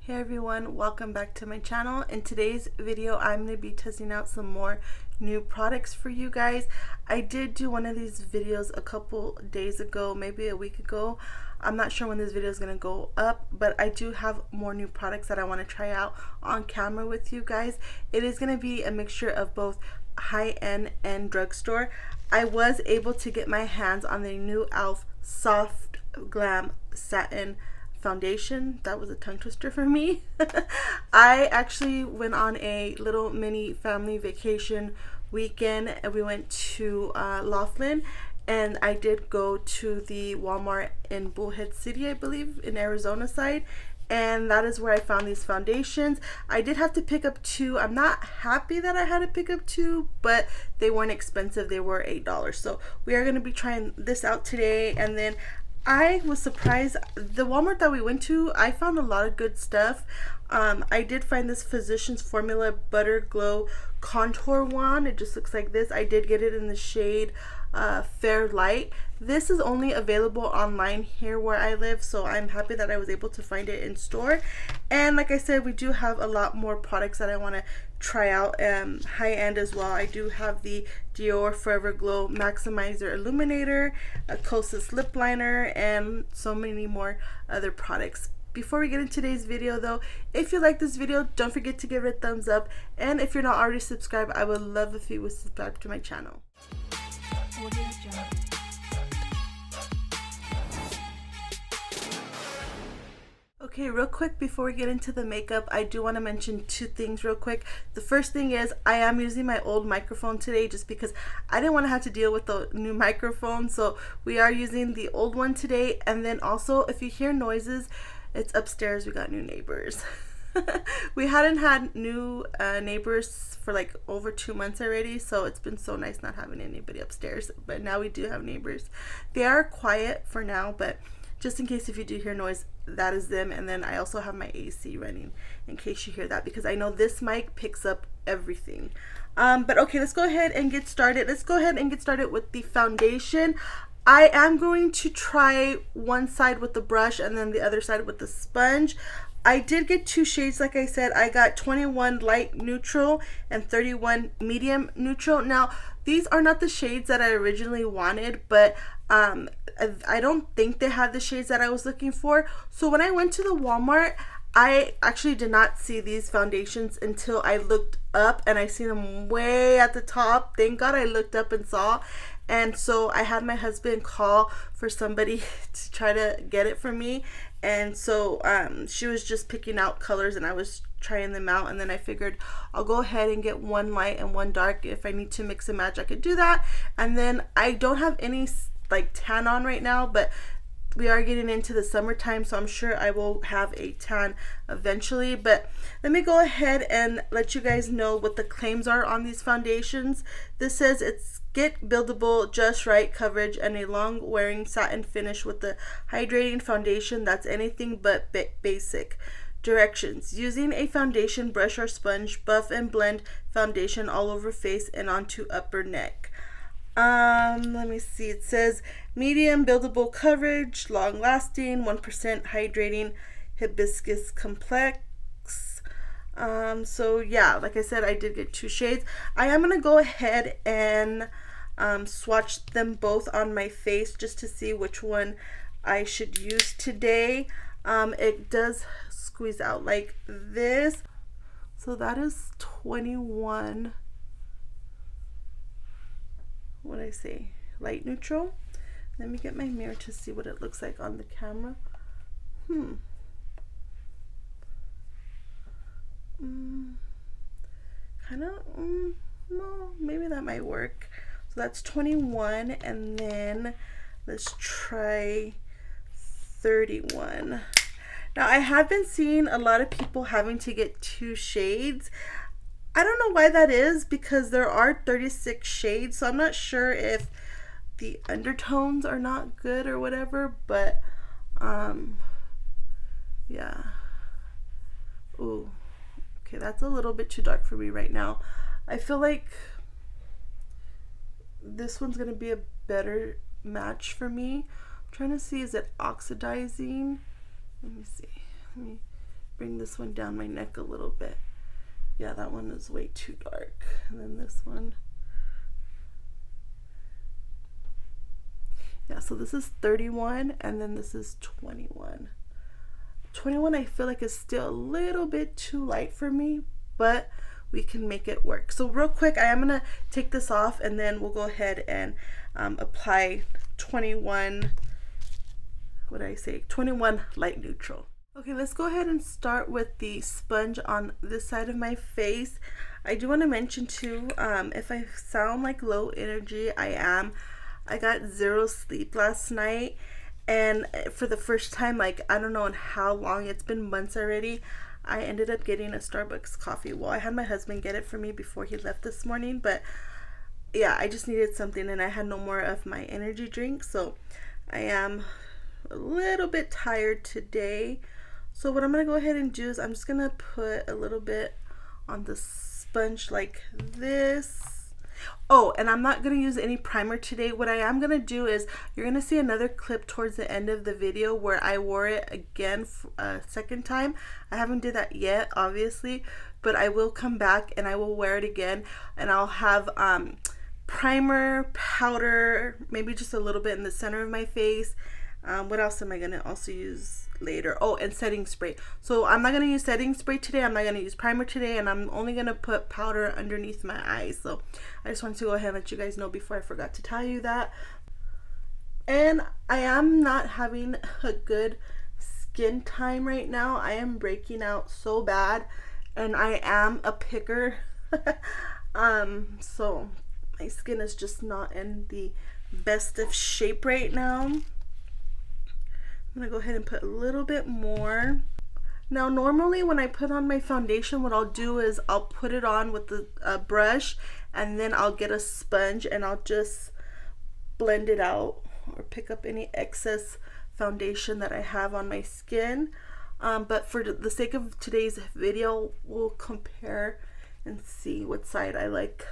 Hey everyone, welcome back to my channel. In today's video I'm going to be testing out some more new products for you guys. I did do one of these videos a couple days ago, maybe a week ago. I'm not sure when this video is going to go up, but I do have more new products that I want to try out on camera with you guys. It is going to be a mixture of both high-end and drugstore. I was able to get my hands on the new e.l.f. Soft Glam Satin Foundation. That was a tongue twister for me. I actually went on a little mini family vacation weekend and we went to Laughlin, and I did go to the Walmart in Bullhead City, I believe, in Arizona side, and that is where I found these foundations. I did have to pick up two. I'm not happy that I had to pick up two, but they weren't expensive. They were $8. So we are going to be trying this out today. And then I was surprised. The Walmart that we went to, I found a lot of good stuff. I did find this Physicians Formula Butter Glow Contour Wand. It just looks like this. I did get it in the shade Fair Light. This is only available online here where I live, so I'm happy that I was able to find it in store. And like I said, we do have a lot more products that I want to try out, high end as well. I do have the Dior Forever Glow Maximizer Illuminator, a Kosas Lip Liner, and so many more other products. Before we get into today's video though, if you like this video, don't forget to give it a thumbs up, and if you're not already subscribed, I would love if you would subscribe to my channel. Okay, real quick before we get into the makeup, I do want to mention two things real quick. The first thing is I am using my old microphone today just because I didn't want to have to deal with the new microphone, so we are using the old one today. And then also, if you hear noises, it's upstairs. We got new neighbors. We hadn't had new neighbors for like over 2 months already, so it's been so nice not having anybody upstairs, but now we do have neighbors. They are quiet for now, but just in case if you do hear noise, that is them. And then I also have my AC running in case you hear that, because I know this mic picks up everything. But okay, let's go ahead and get started. Let's go ahead and get started with the foundation. I am going to try one side with the brush and then the other side with the sponge. I did get two shades, like I said. I got 21 light neutral and 31 medium neutral. Now, these are not the shades that I originally wanted, but I don't think they had the shades that I was looking for. So when I went to the Walmart, I actually did not see these foundations until I looked up, and I seen them way at the top. Thank God I looked up and saw. And so I had my husband call for somebody to try to get it for me. And so she was just picking out colors and I was trying them out. And then I figured I'll go ahead and get one light and one dark. If I need to mix and match, I could do that. And then I don't have any like tan on right now, but we are getting into the summertime, so I'm sure I will have a tan eventually. But let me go ahead and let you guys know what the claims are on these foundations. This says it's get buildable, just right coverage, and a long wearing satin finish with the hydrating foundation that's anything but basic. Directions: using a foundation brush or sponge, buff and blend foundation all over face and onto upper neck. Let me see. It says medium buildable coverage, long lasting, 1% hydrating, hibiscus complex. So yeah, like I said, I did get two shades. I am gonna go ahead and swatch them both on my face just to see which one I should use today. It does squeeze out like this. So that is 21. What I say, light neutral. Let me get my mirror to see what it looks like on the camera. Kind of no, maybe that might work. So that's 21, and then let's try 31. Now I have been seeing a lot of people having to get two shades. I don't know why that is, because there are 36 shades, so I'm not sure if the undertones are not good or whatever, but yeah. Ooh, okay, that's a little bit too dark for me right now. I feel like this one's gonna be a better match for me. I'm trying to see, is it oxidizing? Let me see. Let me bring this one down my neck a little bit. Yeah, that one is way too dark. And then this one. Yeah, so this is 31 and then this is 21. 21 I feel like is still a little bit too light for me, but we can make it work. So real quick, I am gonna take this off and then we'll go ahead and apply 21, what did I say? 21 light neutral. Okay, let's go ahead and start with the sponge on this side of my face. I do want to mention too, if I sound like low energy, I am. I got 0 sleep last night, and for the first time, like, I don't know in how long, it's been months already, I ended up getting a Starbucks coffee. Well, I had my husband get it for me before he left this morning, but yeah, I just needed something and I had no more of my energy drink, so I am a little bit tired today. So what I'm going to go ahead and do is I'm just going to put a little bit on the sponge like this. Oh, and I'm not going to use any primer today. What I am going to do is you're going to see another clip towards the end of the video where I wore it again a second time. I haven't did that yet, obviously, but I will come back and I will wear it again, and I'll have primer, powder, maybe just a little bit in the center of my face. What else am I going to also use later? Oh, and setting spray. So I'm not going to use setting spray today. I'm not going to use primer today, and I'm only going to put powder underneath my eyes. So I just wanted to go ahead and let you guys know before I forgot to tell you that. And I am not having a good skin time right now. I am breaking out so bad, and I am a picker. So my skin is just not in the best of shape right now. I'm gonna go ahead and put a little bit more. Now normally when I put on my foundation, what I'll do is I'll put it on with the brush, and then I'll get a sponge and I'll just blend it out or pick up any excess foundation that I have on my skin. But for the sake of today's video, we'll compare and see what side I like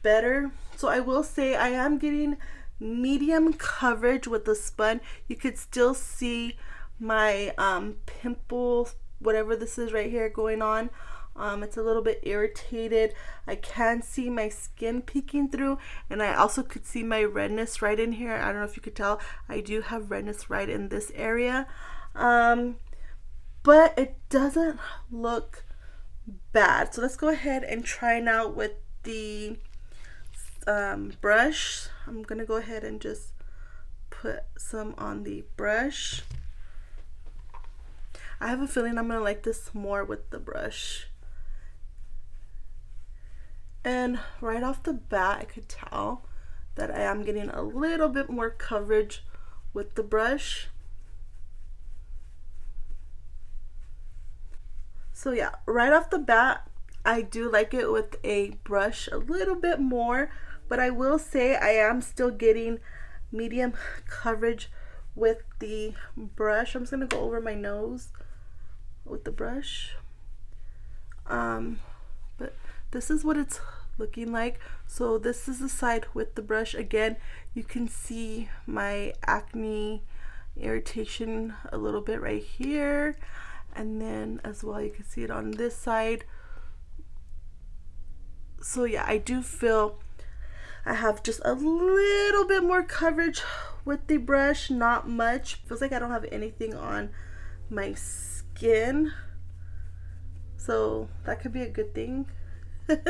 better. So I will say I am getting medium coverage with the sponge. You could still see my pimple, whatever this is right here, going on. It's a little bit irritated. I can see my skin peeking through, and I also could see my redness right in here. I don't know if you could tell, I do have redness right in this area, but it doesn't look bad. So let's go ahead and try now with the brush. I'm gonna go ahead and just put some on the brush. I have a feeling I'm gonna like this more with the brush. And right off the bat, I could tell that I am getting a little bit more coverage with the brush. So yeah, right off the bat, I do like it with a brush a little bit more. But I will say I am still getting medium coverage with the brush. I'm just going to go over my nose with the brush. But this is what it's looking like. So this is the side with the brush. Again, you can see my acne irritation a little bit right here. And then as well, you can see it on this side. So yeah, I do feel I have just a little bit more coverage with the brush, not much. Feels like I don't have anything on my skin, so that could be a good thing. But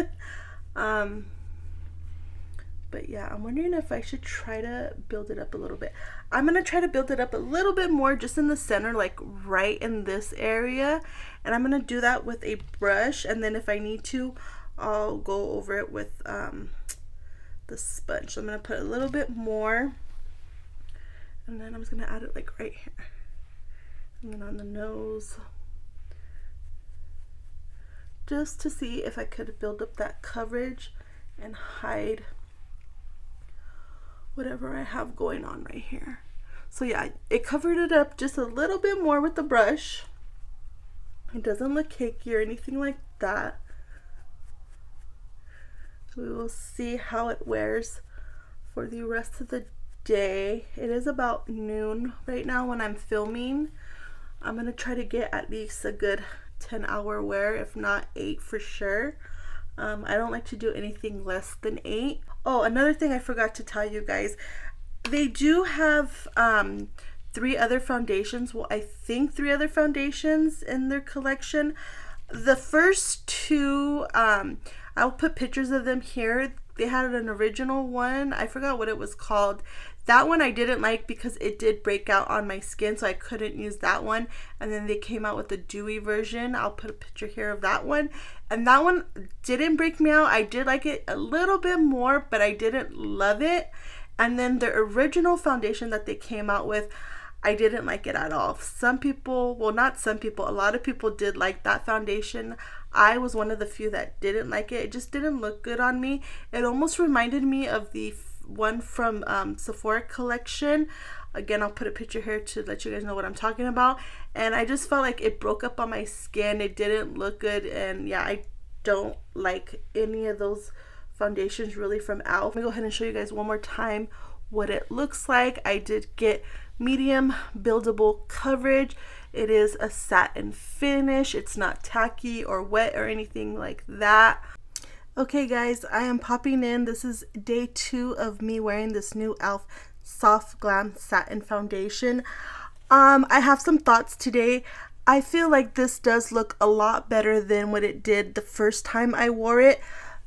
yeah, I'm wondering if I should try to build it up a little bit. I'm gonna try to build it up a little bit more just in the center, like right in this area, and I'm gonna do that with a brush, and then if I need to, I'll go over it with the sponge. So I'm going to put a little bit more, and then I'm just going to add it like right here, and then on the nose, just to see if I could build up that coverage and hide whatever I have going on right here. So yeah, it covered it up just a little bit more with the brush. It doesn't look cakey or anything like that. We will see how it wears for the rest of the day. It is about noon right now when I'm filming. I'm going to try to get at least a good 10-hour wear, if not 8 for sure. I don't like to do anything less than 8. Oh, another thing I forgot to tell you guys. They do have 3 other foundations. Well, I think 3 other foundations in their collection. The first 2, I'll put pictures of them here. They had an original one. I forgot what it was called. That one I didn't like because it did break out on my skin, so I couldn't use that one. And then they came out with the dewy version. I'll put a picture here of that one. And that one didn't break me out. I did like it a little bit more, but I didn't love it. And then the original foundation that they came out with, I didn't like it at all. Some people, well, not some people, a lot of people did like that foundation. I was one of the few that didn't like it. It just didn't look good on me. It almost reminded me of the one from Sephora collection. Again, I'll put a picture here to let you guys know what I'm talking about. And I just felt like it broke up on my skin. It didn't look good. And yeah, I don't like any of those foundations really from e.l.f. Let me go ahead and show you guys one more time what it looks like. I did get medium buildable coverage. It is a satin finish. It's not tacky or wet or anything like that. Okay guys, I am popping in. This is day 2 of me wearing this new e.l.f. Soft Glam Satin Foundation. I have some thoughts today. I feel like this does look a lot better than what it did the first time I wore it.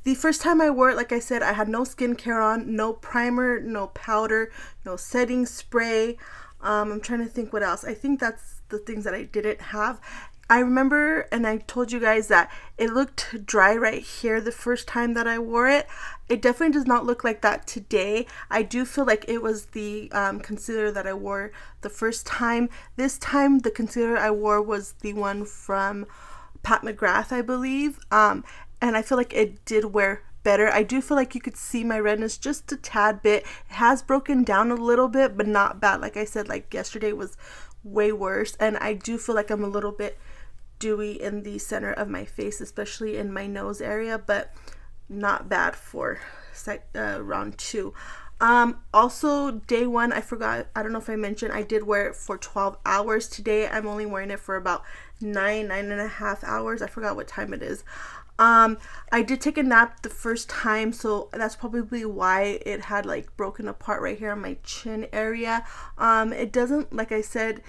The first time I wore it, like I said, I had no skincare on, no primer, no powder, no setting spray. I'm trying to think what else. I think that's the things that I didn't have. I remember, and I told you guys that it looked dry right here the first time that I wore it. It definitely does not look like that today. I do feel like it was the concealer that I wore the first time. This time, the concealer I wore was the one from Pat McGrath, I believe. And I feel like it did wear better. I do feel like you could see my redness just a tad bit. It has broken down a little bit, but not bad. Like I said, like yesterday was way worse. And I do feel like I'm a little bit dewy in the center of my face, especially in my nose area, but not bad for round 2. Also day 1, I forgot, I don't know if I mentioned, I did wear it for 12 hours. Today I'm only wearing it for about 9.5 hours. I forgot what time it is. I did take a nap the first time, so that's probably why it had like broken apart right here on my chin area. It doesn't, like I said,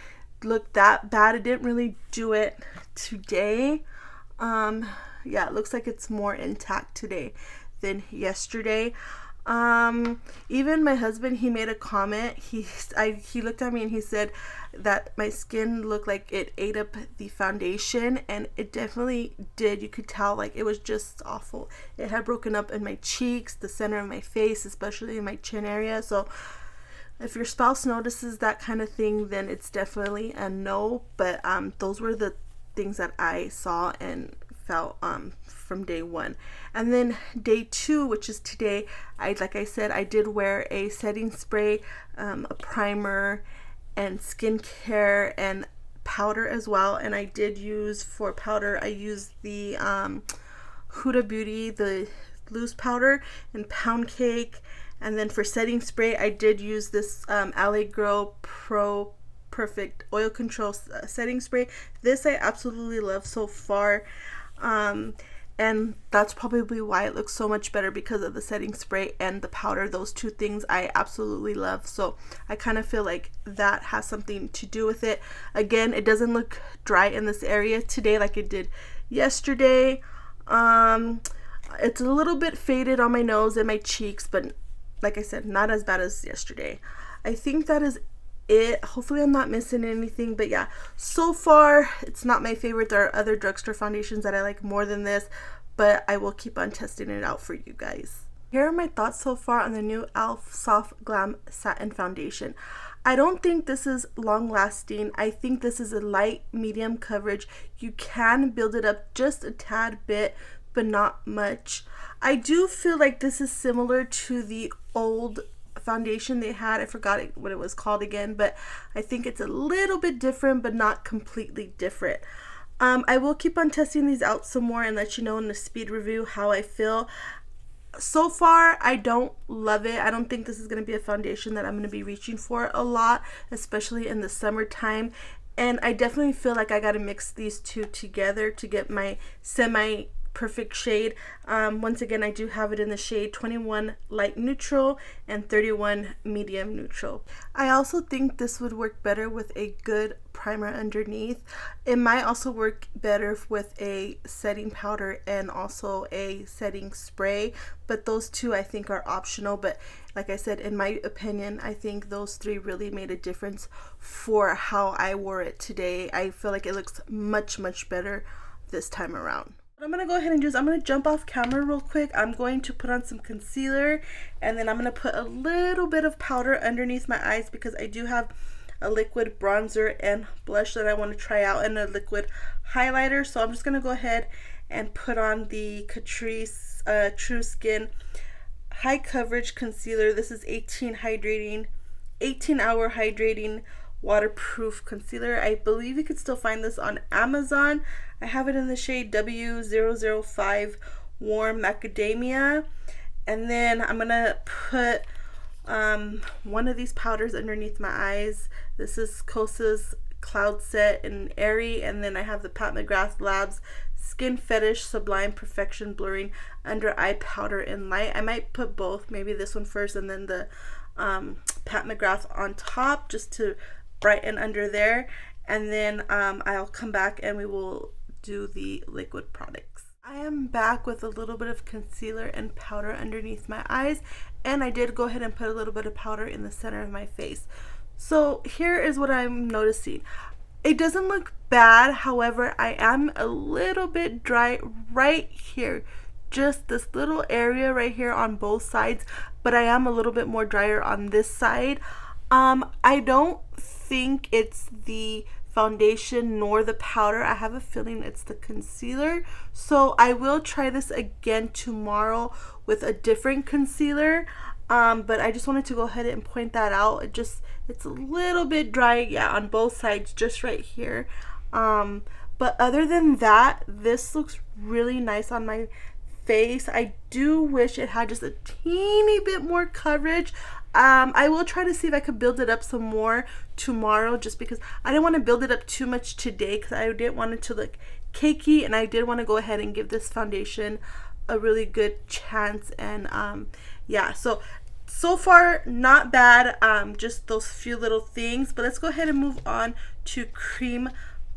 look that bad. It didn't really do it today. Yeah, it looks like it's more intact today than yesterday. Even my husband, he made a comment. He looked at me and he said that my skin looked like it ate up the foundation, and it definitely did. You could tell like it was just awful. It had broken up in my cheeks, the center of my face, especially in my chin area. So if your spouse notices that kind of thing, then it's definitely a no. But those were the things that I saw and felt from day 1. And then day 2, which is today, like I said, I did wear a setting spray, a primer, and skincare and powder as well. And I did use, for powder, I used the Huda Beauty, the loose powder, and Pound Cake. And then for setting spray, I did use this Allegro Pro Perfect Oil Control setting spray. This I absolutely love so far. And that's probably why it looks so much better, because of the setting spray and the powder. Those 2 things I absolutely love. So I kind of feel like that has something to do with it. Again, it doesn't look dry in this area today like it did yesterday. It's a little bit faded on my nose and my cheeks, but like I said, not as bad as yesterday. I think that is it. Hopefully I'm not missing anything, but yeah, so far it's not my favorite. There are other drugstore foundations that I like more than this, but I will keep on testing it out for you guys. Here are my thoughts so far on the new e.l.f. Soft Glam Satin Foundation. I don't think this is long lasting. I think this is a light medium coverage. You can build it up just a tad bit, but not much. I do feel like this is similar to the old foundation they had. I forgot what it was called again, but I think it's a little bit different, but not completely different. I will keep on testing these out some more and let you know in the speed review how I feel. So far, I don't love it. I don't think this is going to be a foundation that I'm going to be reaching for a lot, especially in the summertime. And I definitely feel like I gotta mix these two together to get my semi perfect shade. Once again, I do have it in the shade 21 light neutral and 31 medium neutral. I also think this would work better with a good primer underneath. It might also work better with a setting powder and also a setting spray, but those two I think are optional. But like I said, in my opinion, I think those three really made a difference for how I wore it today. I feel like it looks much better this time around. What I'm going to go ahead and do is I'm going to jump off camera real quick. I'm going to put on some concealer, and then I'm going to put a little bit of powder underneath my eyes because I do have a liquid bronzer and blush that I want to try out, and a liquid highlighter. So I'm just going to go ahead and put on the Catrice True Skin High Coverage Concealer. This is 18 hour hydrating waterproof concealer. I believe you could still find this on Amazon. I have it in the shade W005 Warm Macadamia. And then I'm gonna put one of these powders underneath my eyes. This is Kosas Cloud Set in Airy, and then I have the Pat McGrath Labs Skin Fetish Sublime Perfection Blurring Under Eye Powder in Light. I might put both, maybe this one first and then the Pat McGrath on top just to brighten under there, and then I'll come back and we will do the liquid products. I am back with a little bit of concealer and powder underneath my eyes, and I did go ahead and put a little bit of powder in the center of my face. So here is what I'm noticing. It doesn't look bad, however, I am a little bit dry right here. Just this little area right here on both sides, but I am a little bit more drier on this side. I don't think it's the foundation nor the powder. I have a feeling it's the concealer. So I will try this again tomorrow with a different concealer. But I just wanted to go ahead and point that out. It's a little bit dry, yeah, on both sides, just right here. But other than that, this looks really nice on my face. I do wish it had just a teeny bit more coverage. I will try to see if I could build it up some more tomorrow, just because I didn't want to build it up too much today because I didn't want it to look cakey, and I did want to go ahead and give this foundation a really good chance. And yeah, so far not bad, just those few little things. But let's go ahead and move on to cream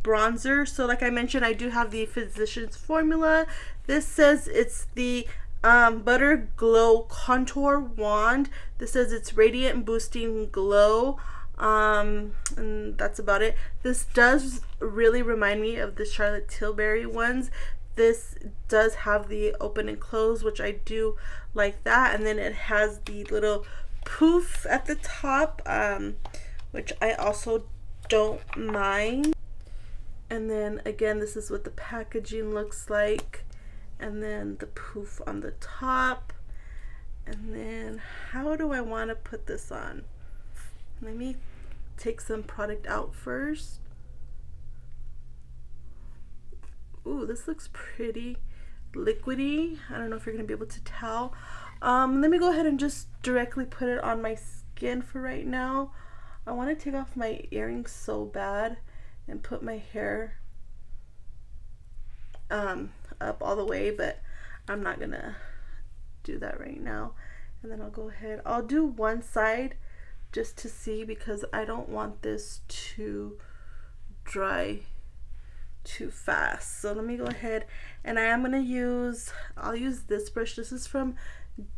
bronzer. So like I mentioned, I do have the Physicians Formula. This says it's the Butter Glow Contour Wand. This says it's radiant and boosting glow, and that's about it. This does really remind me of the Charlotte Tilbury ones. This does have the open and close, which I do like that, and then it has the little poof at the top, which I also don't mind. And then again, this is what the packaging looks like, and then the poof on the top. And then how do I want to put this on? Let me take some product out first. Ooh, this looks pretty liquidy. I don't know if you're gonna be able to tell. Let me go ahead and just directly put it on my skin for right now. I want to take off my earrings so bad and put my hair up all the way, but I'm not gonna do that right now. And then I'll go ahead, I'll do one side just to see, because I don't want this to dry too fast. So let me go ahead, and I am gonna I'll use this brush. This is from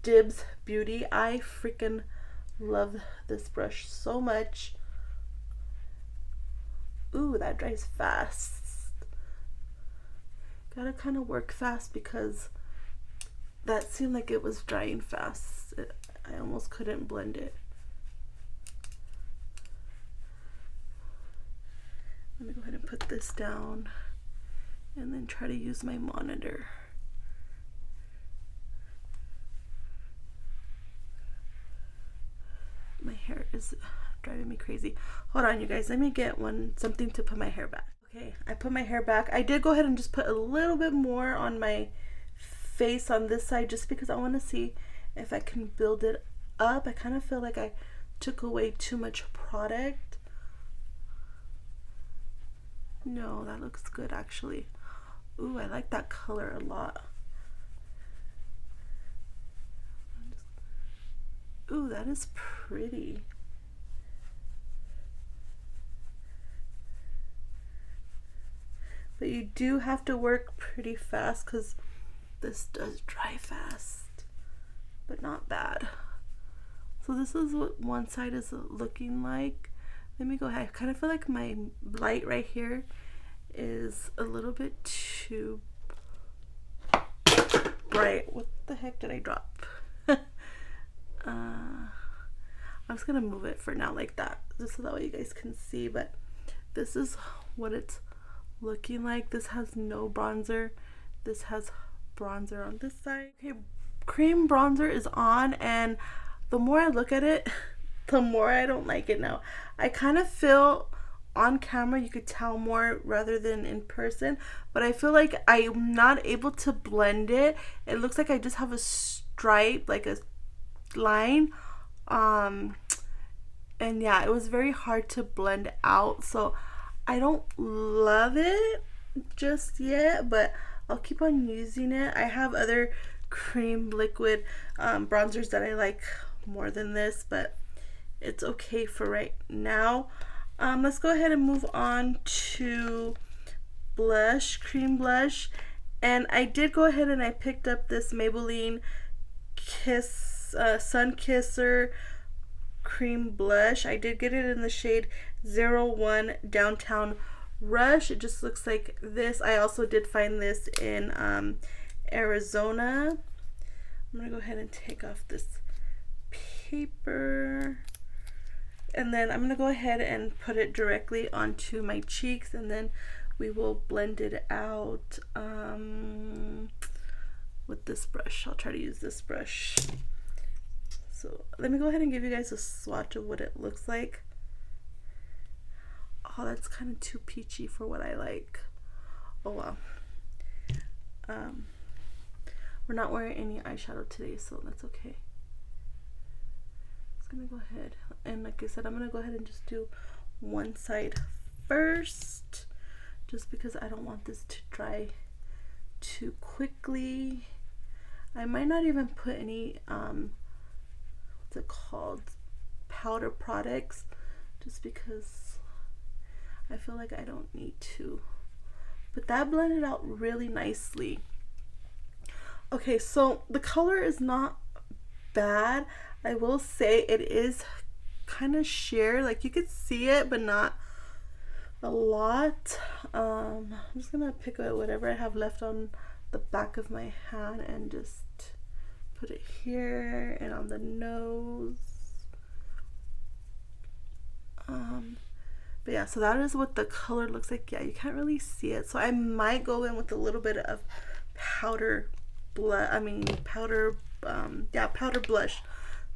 Dibs Beauty. I freaking love this brush so much. Ooh, that dries fast. Gotta kind of work fast because that seemed like it was drying fast. I almost couldn't blend it. Let me go ahead and put this down and then try to use my monitor. My hair is driving me crazy. Hold on, you guys. Let me get something to put my hair back. Okay, I put my hair back. I did go ahead and just put a little bit more on my face on this side just because I want to see if I can build it up. I kind of feel like I took away too much product. No, that looks good actually. Ooh, I like that color a lot. Ooh, that is pretty. But you do have to work pretty fast because this does dry fast, but not bad. So this is what one side is looking like. Let me go ahead. I kind of feel like my light right here is a little bit too bright. What the heck did I drop? I'm just gonna move it for now like that, just so that way you guys can see. But this is what it's looking like. This has no bronzer. This has bronzer on this side. Okay, cream bronzer is on, and the more I look at it, the more I don't like it now. I kind of feel on camera you could tell more rather than in person, but I feel like I'm not able to blend it. It looks like I just have a stripe, like a line, and yeah, it was very hard to blend out, so I don't love it just yet, but I'll keep on using it. I have other cream liquid bronzers that I like more than this, but it's okay for right now. Let's go ahead and move on to blush, cream blush. And I did go ahead and I picked up this Maybelline Sun Kisser cream blush. I did get it in the shade 01 Downtown Rush. It just looks like this. I also did find this in Arizona. I'm gonna go ahead and take off this paper, and then I'm gonna go ahead and put it directly onto my cheeks, and then we will blend it out with this brush. I'll try to use this brush. So let me go ahead and give you guys a swatch of what it looks like. Oh, that's kind of too peachy for what I like. Oh well. We're not wearing any eyeshadow today, so that's okay. I'm just gonna go ahead, and like I said, I'm gonna go ahead and just do one side first, just because I don't want this to dry too quickly. I might not even put any what's it called, powder products, just because I feel like I don't need to. But that blended out really nicely. Okay, so the color is not bad. I will say it is kind of sheer, like you could see it but not a lot. I'm just gonna pick out whatever I have left on the back of my hand and just put it here and on the nose. But yeah, so that is what the color looks like. Yeah, you can't really see it, so I might go in with a little bit of powder powder blush.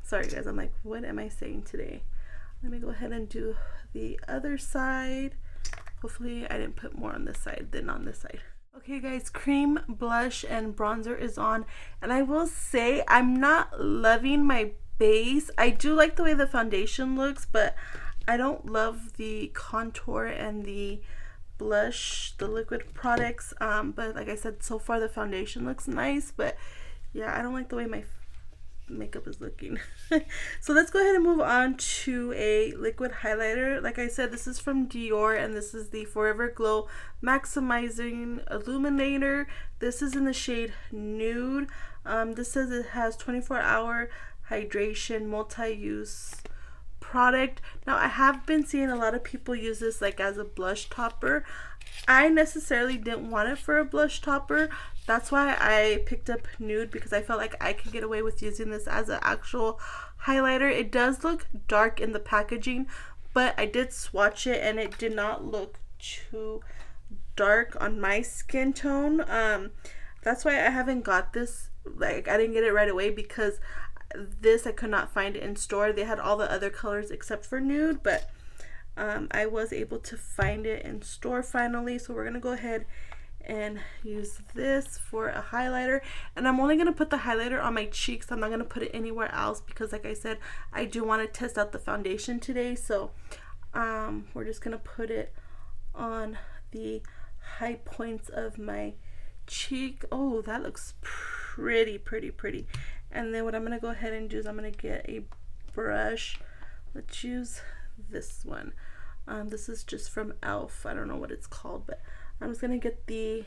Sorry guys, I'm like, what am I saying today? Let me go ahead and do the other side. Hopefully I didn't put more on this side than on this side. Okay guys, cream blush and bronzer is on, and I will say I'm not loving my base. I do like the way the foundation looks, but I don't love the contour and the blush, the liquid products. But like I said, so far the foundation looks nice, but yeah, I don't like the way my makeup is looking. So let's go ahead and move on to a liquid highlighter. Like I said, this is from Dior, and this is the Forever Glow Maximizing Illuminator. This is in the shade Nude. This says it has 24-hour hydration, multi-use product. Now I have been seeing a lot of people use this like as a blush topper. I necessarily didn't want it for a blush topper. That's why I picked up Nude, because I felt like I could get away with using this as an actual highlighter. It does look dark in the packaging, but I did swatch it and it did not look too dark on my skin tone. That's why I haven't got this. Like, I didn't get it right away because this I could not find in store. They had all the other colors except for Nude, but I was able to find it in store finally. So we're gonna go ahead and use this for a highlighter, and I'm only gonna put the highlighter on my cheeks. I'm not gonna put it anywhere else because, like I said, I do want to test out the foundation today. So we're just gonna put it on the high points of my cheek. Oh, that looks pretty, pretty, pretty. And then what I'm going to go ahead and do is I'm going to get a brush. Let's use this one. This is just from Elf. I don't know what it's called, but I'm just going to get the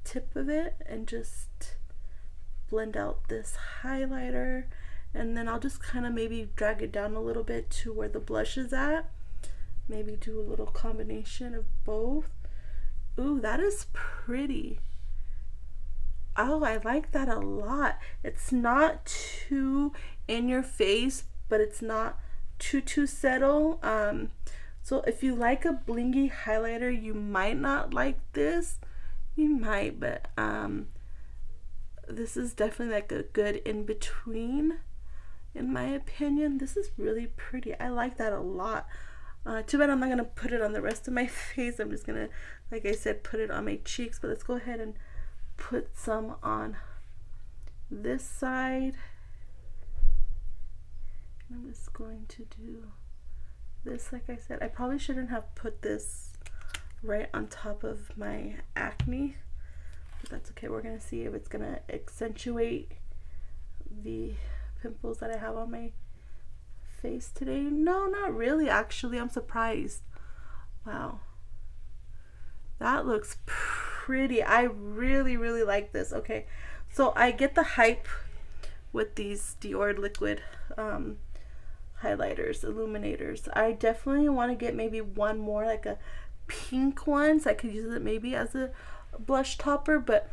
tip of it and just blend out this highlighter, and then I'll just kind of maybe drag it down a little bit to where the blush is at. Maybe do a little combination of both. Ooh, that is pretty. Oh, I like that a lot. It's not too in your face, but it's not too subtle. So if you like a blingy highlighter, you might not like this. You might, but this is definitely like a good in between, in my opinion. This is really pretty. I like that a lot. Too bad I'm not gonna put it on the rest of my face. I'm just gonna, like I said, put it on my cheeks. But let's go ahead and put some on this side. I'm just going to do this. Like I said, I probably shouldn't have put this right on top of my acne, but that's okay. We're gonna see if it's gonna accentuate the pimples that I have on my face today. No, not really, actually. I'm surprised. Wow, that looks pretty. I really, really like this. Okay, so I get the hype with these Dior liquid highlighters, illuminators. I definitely want to get maybe one more, like a pink one, so I could use it maybe as a blush topper. But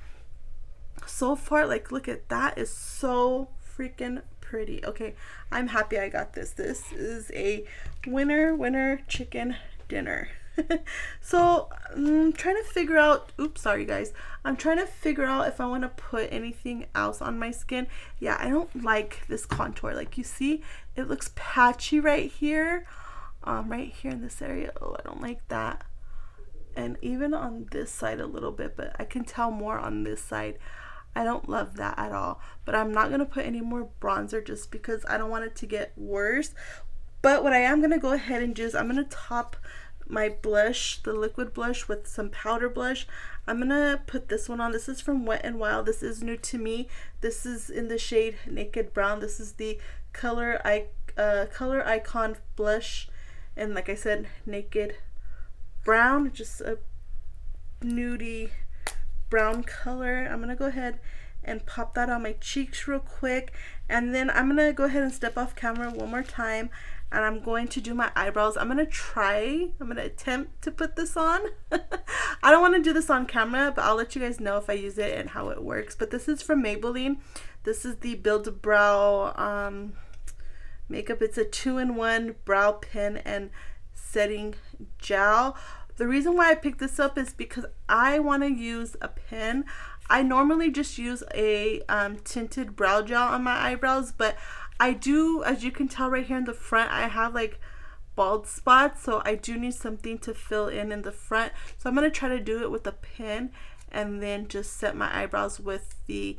so far, like, look at that, is so freaking pretty. Okay, I'm happy I got this. This is a winner chicken dinner. So I'm trying to figure out, oops, sorry guys, I'm trying to figure out if I want to put anything else on my skin. Yeah, I don't like this contour. Like, you see, it looks patchy right here in this area. Oh, I don't like that. And even on this side a little bit, but I can tell more on this side. I don't love that at all. But I'm not going to put any more bronzer just because I don't want it to get worse. But what I am going to go ahead and do is I'm going to top my blush, the liquid blush, with some powder blush. I'm going to put this one on. This is from Wet n Wild. This is new to me. This is in the shade Naked Brown. This is the Color Icon blush. And like I said, Naked Brown, just a nudie brown color. I'm gonna go ahead and pop that on my cheeks real quick, and then I'm gonna go ahead and step off camera one more time, and I'm going to do my eyebrows. I'm gonna attempt to put this on. I don't want to do this on camera, but I'll let you guys know if I use it and how it works. But this is from Maybelline. This is the Build a Brow makeup. It's a 2-in-1 brow pen and setting gel. The reason why I picked this up is because I want to use a pen. I normally just use a tinted brow gel on my eyebrows, but I do, as you can tell right here in the front, I have like bald spots, so I do need something to fill in the front. So I'm going to try to do it with a pen and then just set my eyebrows with the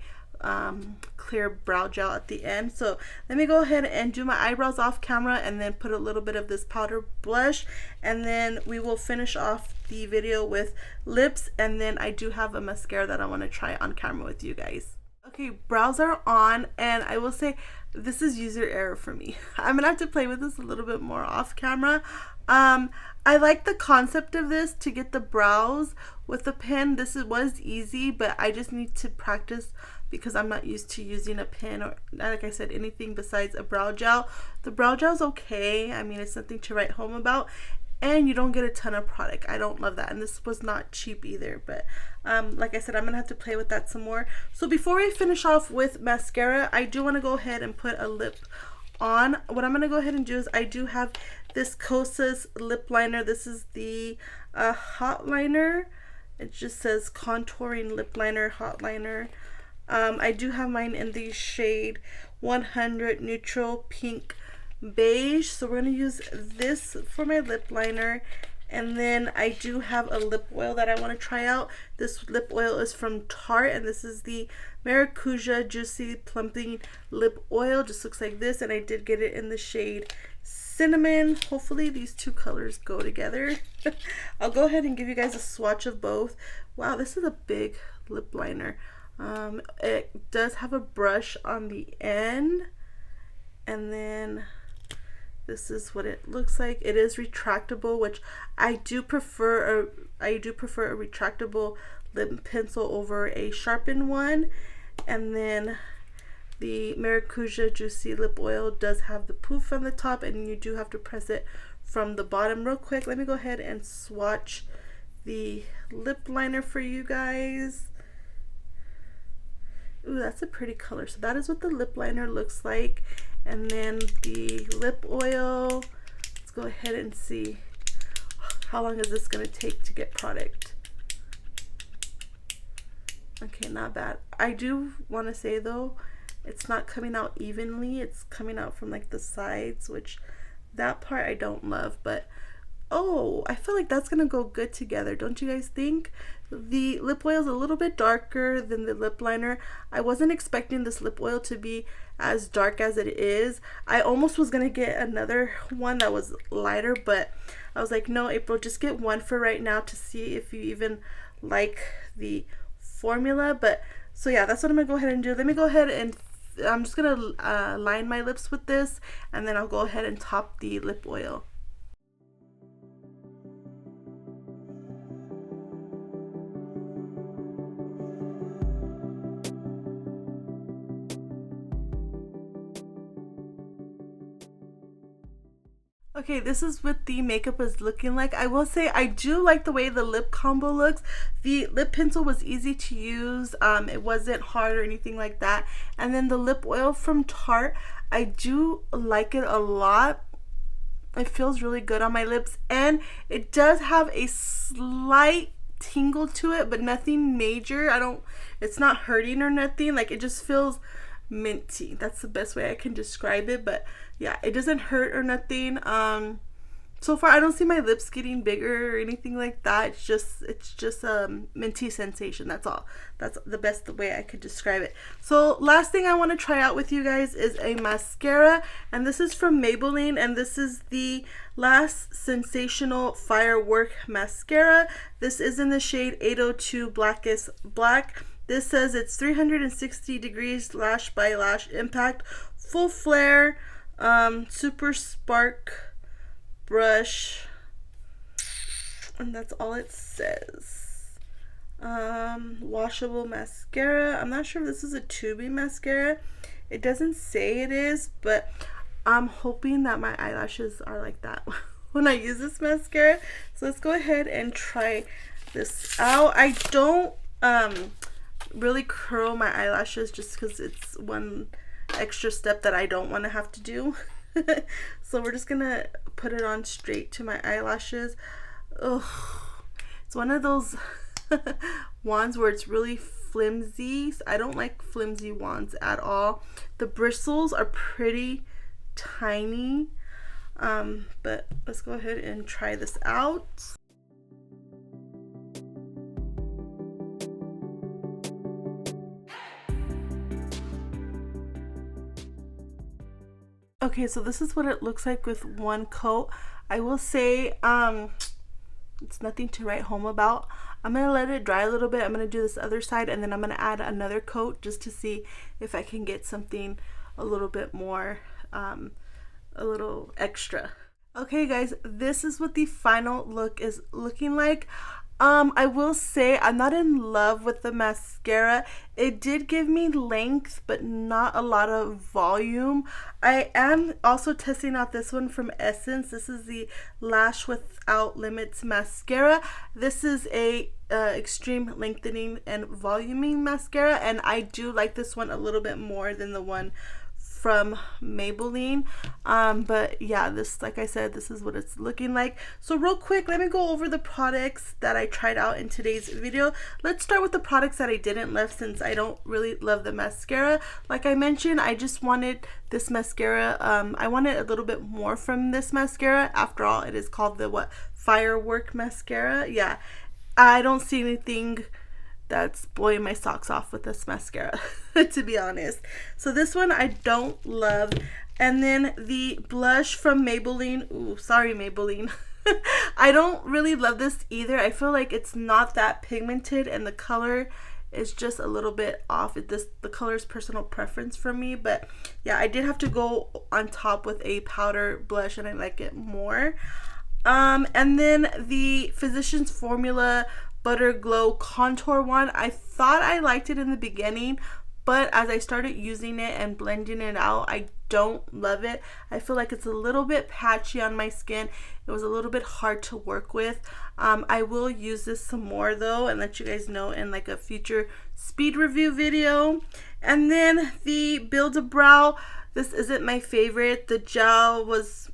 clear brow gel at the end. So let me go ahead and do my eyebrows off camera and then put a little bit of this powder blush, and then we will finish off the video with lips, and then I do have a mascara that I want to try on camera with you guys. Okay, brows are on, and I will say this is user error for me. I'm gonna have to play with this a little bit more off camera. I like the concept of this, to get the brows with a pen. This was easy, but I just need to practice because I'm not used to using a pen or, like I said, anything besides a brow gel. The brow gel's okay. I mean, it's nothing to write home about, and you don't get a ton of product. I don't love that, and this was not cheap either. But like I said, I'm gonna have to play with that some more. So before I finish off with mascara, I do want to go ahead and put a lip on. What I'm gonna go ahead and do is I do have this Kosas lip liner. This is the hot liner. It just says contouring lip liner, hot liner. I do have mine in the shade 100 neutral pink beige, so we're going to use this for my lip liner. And then I do have a lip oil that I want to try out. This lip oil is from Tarte, and this is the Maracuja Juicy Plumping Lip Oil. Just looks like this, and I did get it in the shade cinnamon. Hopefully these two colors go together. I'll go ahead and give you guys a swatch of both. Wow, this is a big lip liner. It does have a brush on the end, and then this is what it looks like. It is retractable, which I do prefer a retractable lip pencil over a sharpened one. And then the Maracuja Juicy Lip Oil does have the poof on the top, and you do have to press it from the bottom. Real quick, let me go ahead and swatch the lip liner for you guys. Ooh, that's a pretty color. So that is what the lip liner looks like. And then the lip oil, let's go ahead and see how long is this going to take to get product. Okay, not bad. I do want to say though, it's not coming out evenly. It's coming out from like the sides, which that part I don't love, but oh, I feel like that's gonna go good together, don't you guys think? The lip oil is a little bit darker than the lip liner. I wasn't expecting this lip oil to be as dark as it is. I almost was gonna get another one that was lighter, but I was like, no, April, just get one for right now to see if you even like the formula. But so yeah, that's what I'm gonna go ahead and do. Let me go ahead and I'm just gonna line my lips with this, and then I'll go ahead and top the lip oil. Okay, this is what the makeup is looking like. I will say I do like the way the lip combo looks. The lip pencil was easy to use. It wasn't hard or anything like that. And then the lip oil from Tarte, I do like it a lot. It feels really good on my lips, and it does have a slight tingle to it, but nothing major. It's not hurting or nothing. Like, it just feels minty. That's the best way I can describe it. But yeah, it doesn't hurt or nothing. So far I don't see my lips getting bigger or anything like that. It's just a minty sensation. That's all. That's the best way I could describe it. So last thing I want to try out with you guys is a mascara, and this is from Maybelline, and this is the Last Sensational Firework Mascara. This is in the shade 802 Blackest Black. This says it's 360 degrees lash by lash impact, full flare, super spark brush, and that's all it says. Washable mascara. I'm not sure if this is a tubing mascara. It doesn't say it is, but I'm hoping that my eyelashes are like that when I use this mascara. So let's go ahead and try this out. I don't really curl my eyelashes just because it's one extra step that I don't want to have to do. So we're just gonna put it on straight to my eyelashes. Ugh. It's one of those wands where it's really flimsy. I don't like flimsy wands at all. The bristles are pretty tiny, but let's go ahead and try this out. Okay, so this is what it looks like with one coat. I will say it's nothing to write home about. I'm gonna let it dry a little bit. I'm gonna do this other side, and then I'm gonna add another coat just to see if I can get something a little bit more, a little extra. Okay guys, this is what the final look is looking like. I will say I'm not in love with the mascara. It did give me length, but not a lot of volume. I am also testing out this one from Essence. This is the Lash Without Limits mascara. This is a extreme lengthening and voluming mascara, and I do like this one a little bit more than the one from Maybelline. But yeah, this, like I said, this is what it's looking like. So real quick, let me go over the products that I tried out in today's video. Let's start with the products that I didn't love, since I don't really love the mascara. Like I mentioned, I just wanted this mascara. I wanted a little bit more from this mascara. After all, it is called the Firework Mascara. Yeah, I don't see anything that's blowing my socks off with this mascara, to be honest. So this one I don't love. And then the blush from Maybelline. Ooh, sorry Maybelline. I don't really love this either. I feel like it's not that pigmented and the color is just a little bit off. The color is personal preference for me, but yeah, I did have to go on top with a powder blush and I like it more. And then the Physicians Formula Butter Glow Contour one, I thought I liked it in the beginning, but as I started using it and blending it out, I don't love it. I feel like it's a little bit patchy on my skin. It was a little bit hard to work with. I will use this some more though and let you guys know in like a future speed review video. And then the Build-A-Brow, this isn't my favorite. The gel was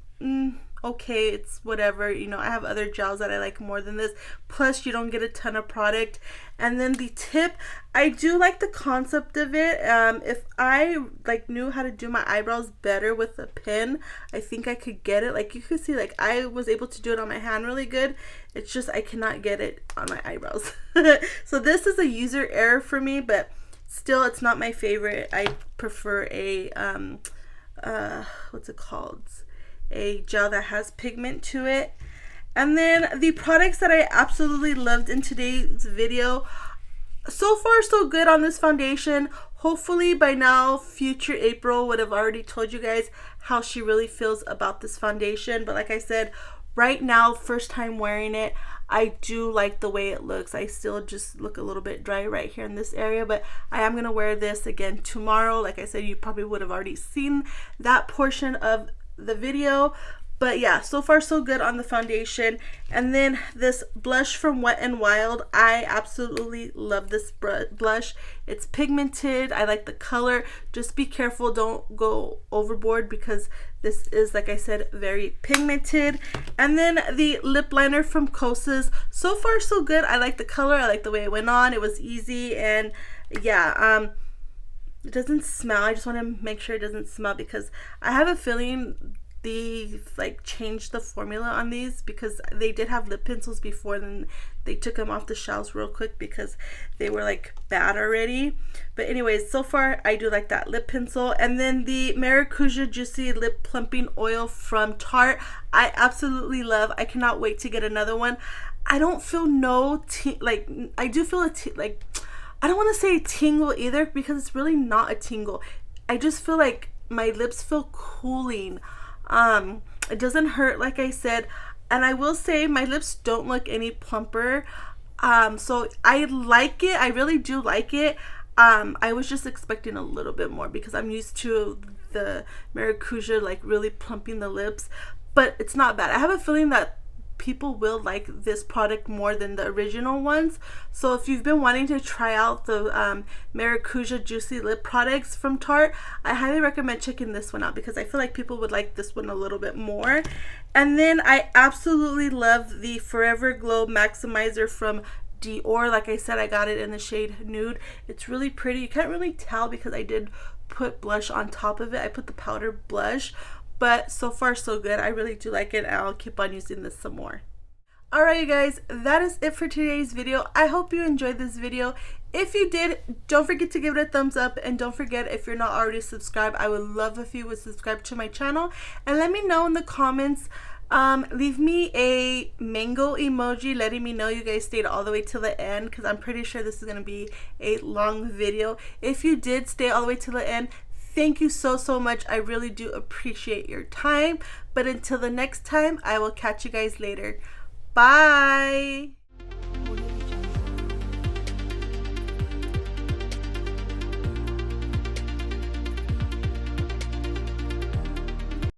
okay, it's whatever, you know, I have other gels that I like more than this, plus you don't get a ton of product. And then the tip, I do like the concept of it. If I like knew how to do my eyebrows better with a pen, I think I could get it. Like you could see, like I was able to do it on my hand really good. It's just I cannot get it on my eyebrows. So this is a user error for me, but still it's not my favorite. I prefer a what's it called, a gel that has pigment to it. And then the products that I absolutely loved in today's video, so far so good on this foundation. Hopefully by now future April would have already told you guys how she really feels about this foundation, but like I said, right now, first time wearing it, I do like the way it looks. I still just look a little bit dry right here in this area, but I am going to wear this again tomorrow. Like I said, you probably would have already seen that portion of the video, but yeah, so far so good on the foundation. And then this blush from Wet n Wild, I absolutely love this blush. It's pigmented, I like the color. Just be careful, don't go overboard because this is, like I said, very pigmented. And then the lip liner from Kosas, so far so good. I like the color, I like the way it went on, it was easy. And yeah, it doesn't smell. I just want to make sure it doesn't smell because I have a feeling they like changed the formula on these because they did have lip pencils before, then they took them off the shelves real quick because they were like bad already. But anyways, so far I do like that lip pencil. And then the Maracuja Juicy Lip Plumping Oil from Tarte, I absolutely love. I cannot wait to get another one. I don't feel like I do feel like I don't want to say tingle either because it's really not a tingle. I just feel like my lips feel cooling. It doesn't hurt, like I said, and I will say my lips don't look any plumper. So I like it. I really do like it. I was just expecting a little bit more because I'm used to the Maracuja like really plumping the lips, but it's not bad. I have a feeling that people will like this product more than the original ones. So if you've been wanting to try out the Maracuja Juicy Lip products from Tarte, I highly recommend checking this one out because I feel like people would like this one a little bit more. And then I absolutely love the Forever Glow Maximizer from Dior. Like I said, I got it in the shade Nude. It's really pretty. You can't really tell because I did put blush on top of it. I put the powder blush, but so far so good. I really do like it and I'll keep on using this some more. Alright you guys, that is it for today's video. I hope you enjoyed this video. If you did, don't forget to give it a thumbs up, and don't forget, if you're not already subscribed, I would love if you would subscribe to my channel and let me know in the comments. Leave me a mango emoji letting me know you guys stayed all the way till the end because I'm pretty sure this is going to be a long video. If you did stay all the way till the end, thank you so much. I really do appreciate your time. But until the next time, I will catch you guys later. Bye.